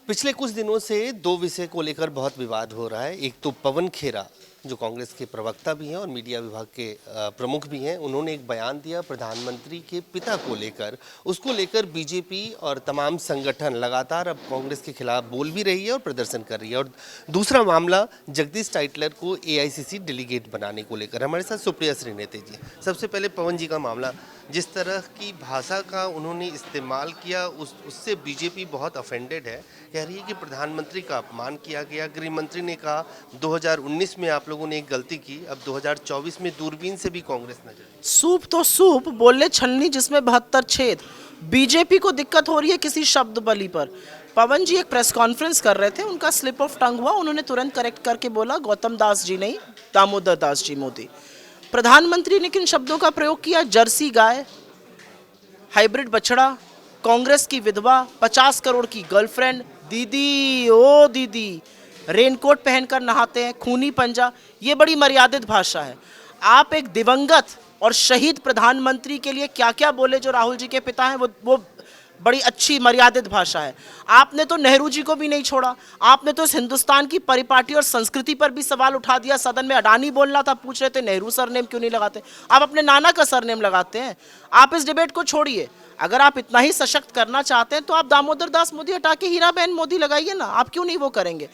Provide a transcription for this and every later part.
पिछले कुछ दिनों से दो विषय को लेकर बहुत विवाद हो रहा है। एक तो पवन खेरा जो कांग्रेस के प्रवक्ता भी हैं और मीडिया विभाग के प्रमुख भी हैं, उन्होंने एक बयान दिया प्रधानमंत्री के पिता को लेकर। उसको लेकर बीजेपी और तमाम संगठन लगातार अब कांग्रेस के खिलाफ बोल भी रही है और प्रदर्शन कर रही है। और दूसरा मामला जगदीश टाइटलर को एआईसीसी डेलीगेट बनाने को लेकर। हमारे साथ सुप्रिया श्रीनेती जी। सबसे पहले पवन जी का मामला, जिस तरह की भाषा का उन्होंने इस्तेमाल किया उससे बीजेपी बहुत ऑफेंडेड है। कह रही है कि प्रधानमंत्री का अपमान किया गया। गृह मंत्री ने कहा 2019 में आप लोगों ने एक गलती की, अब 2024 में दूरबीन से भी कांग्रेस नजर। सूप तो सूप बोले छलनी जिसमें 72 छेद। बीजेपी को दिक्कत हो रही है किसी शब्द बली पर। पवन जी एक प्रेस कॉन्फ्रेंस कर रहे थे, उनका स्लिप ऑफ टंग हुआ, उन्होंने तुरंत करेक्ट करके बोला गौतम दास जी नहीं, दामोदर दास जी मोदी। प्रधानमंत्री ने किन शब्दों का प्रयोग किया? जर्सी गाय, हाइब्रिड बछड़ा, कांग्रेस की विधवा, 50 करोड़ की गर्लफ्रेंड, दीदी ओ दीदी, रेनकोट पहनकर नहाते हैं, खूनी पंजा। ये बड़ी मर्यादित भाषा है। आप एक दिवंगत और शहीद प्रधानमंत्री के लिए क्या क्या बोले जो राहुल जी के पिता हैं, वो बड़ी अच्छी मर्यादित भाषा है। आपने तो नेहरू जी को भी नहीं छोड़ा। आपने तो इस हिंदुस्तान की परिपाटी और संस्कृति पर भी सवाल उठा दिया। सदन में अडानी बोलना था, पूछ रहे थे नेहरू सरनेम क्यों नहीं लगाते। आप अपने नाना का सरनेम लगाते हैं। आप इस डिबेट को छोड़िए। अगर आप इतना ही सशक्त करना चाहते हैं तो आप दामोदर दास मोदी हटा के हीराबेन मोदी लगाइए ना। आप क्यों नहीं वो करेंगे?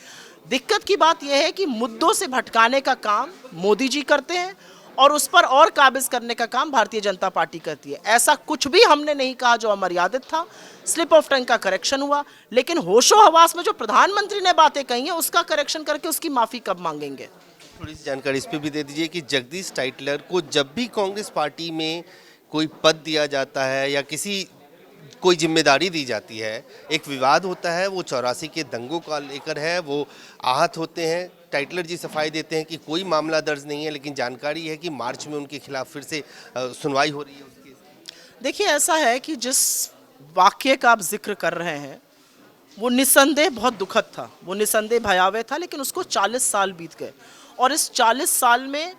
दिक्कत की बात यह है कि मुद्दों से भटकाने का काम मोदी जी करते हैं और उस पर और काबिज करने का काम भारतीय जनता पार्टी करती है। ऐसा कुछ भी हमने नहीं कहा जो अमर्यादित था। स्लिप ऑफ टंग का करेक्शन हुआ, लेकिन होशो हवास में जो प्रधानमंत्री ने बातें कही हैं उसका करेक्शन करके उसकी माफी कब मांगेंगे? थोड़ी सी जानकारी इस पर भी दे दीजिए कि जगदीश टाइटलर को जब भी कांग्रेस पार्टी में कोई पद दिया जाता है या कोई जिम्मेदारी दी जाती है, एक विवाद होता है। वो 84 के दंगों का लेकर है, वो आहत होते हैं। टाइटलर जी सफाई देते हैं कि कोई मामला दर्ज नहीं है, लेकिन जानकारी है कि मार्च में उनके खिलाफ फिर से सुनवाई हो रही है उसकी। देखिए, ऐसा है कि जिस वाक्य का आप जिक्र कर रहे हैं वो निस्संदेह बहुत दुखद था, वो निस्संदेह भयावह था, लेकिन उसको 40 साल बीत गए और इस 40 साल में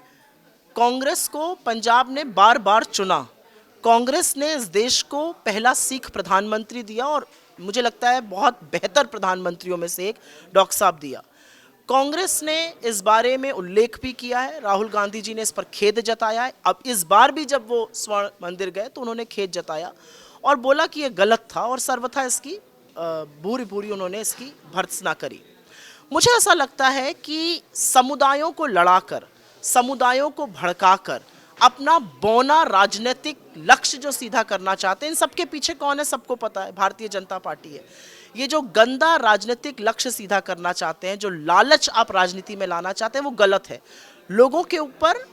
कांग्रेस को पंजाब ने बार बार चुना। कांग्रेस ने इस देश को पहला सिख प्रधानमंत्री दिया और मुझे लगता है बहुत बेहतर प्रधानमंत्रियों में से एक डॉक्टर साहब दिया। कांग्रेस ने इस बारे में उल्लेख भी किया है, राहुल गांधी जी ने इस पर खेद जताया है। अब इस बार भी जब वो स्वर्ण मंदिर गए तो उन्होंने खेद जताया और बोला कि ये गलत था और सर्वथा इसकी पूरी पूरी उन्होंने इसकी भर्त्सना करी। मुझे ऐसा लगता है कि समुदायों को लड़ाकर, समुदायों को भड़काकर अपना बौना राजनीतिक लक्ष्य जो सीधा करना चाहते हैं, इन सबके पीछे कौन है सबको पता है, भारतीय जनता पार्टी है। ये जो गंदा राजनीतिक लक्ष्य सीधा करना चाहते हैं, जो लालच आप राजनीति में लाना चाहते हैं, वो गलत है। लोगों के ऊपर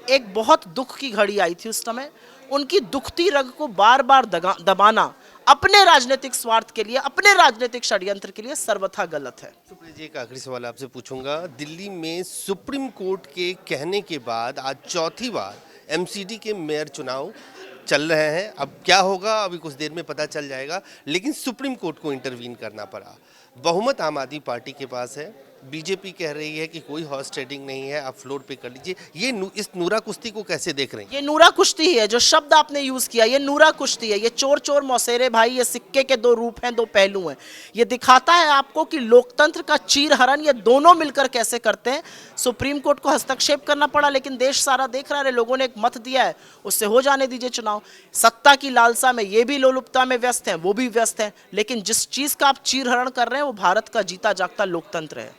एक बहुत दुख की घड़ी आई थी उस समय, उनकी दुखती रग को बार बार दबाना अपने राजनीतिक स्वार्थ के लिए, अपने राजनीतिक षड्यंत्र के लिए सर्वथा गलत है। सुप्रिया जी, एक आखिरी सवाल आपसे पूछूंगा। दिल्ली में सुप्रीम कोर्ट के कहने के बाद आज चौथी बार एमसीडी के मेयर चुनाव चल रहे हैं। अब क्या होगा अभी कुछ देर में पता चल जाएगा, लेकिन सुप्रीम कोर्ट को इंटरवीन करना पड़ा। बहुमत आम आदमी पार्टी के पास है। बीजेपी कह रही है कि कोई हॉर्स ट्रेडिंग नहीं है, आप फ्लोर पे कर लीजिए। इस नूरा कुश्ती को कैसे देख रहे हैं? ये नूरा कुश्ती है, जो शब्द आपने यूज किया, ये नूरा कुश्ती है। ये चोर चोर मौसेरे भाई, ये सिक्के के दो रूप हैं, दो पहलू हैं। ये दिखाता है आपको कि लोकतंत्र का चीरहरण ये दोनों मिलकर कैसे करते हैं। सुप्रीम कोर्ट को हस्तक्षेप करना पड़ा, लेकिन देश सारा देख रहा है, लोगों ने एक मत दिया है, उससे हो जाने दीजिए चुनाव। सत्ता की लालसा में ये भी लोलुपता में व्यस्त हैं, वो भी व्यस्त हैं, लेकिन जिस चीज का आप चीरहरण कर रहे हैं वो भारत का जीता जागता लोकतंत्र है।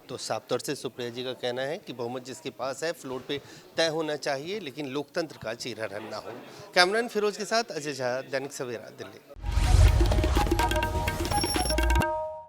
तो साफ तौर से सुप्रिया जी का कहना है कि बहुमत जिसके पास है फ्लोर पे तय होना चाहिए, लेकिन लोकतंत्र का चीरहरण ना हो। कैमरामैन फिरोज के साथ अजय झा, दैनिक सवेरा, दिल्ली।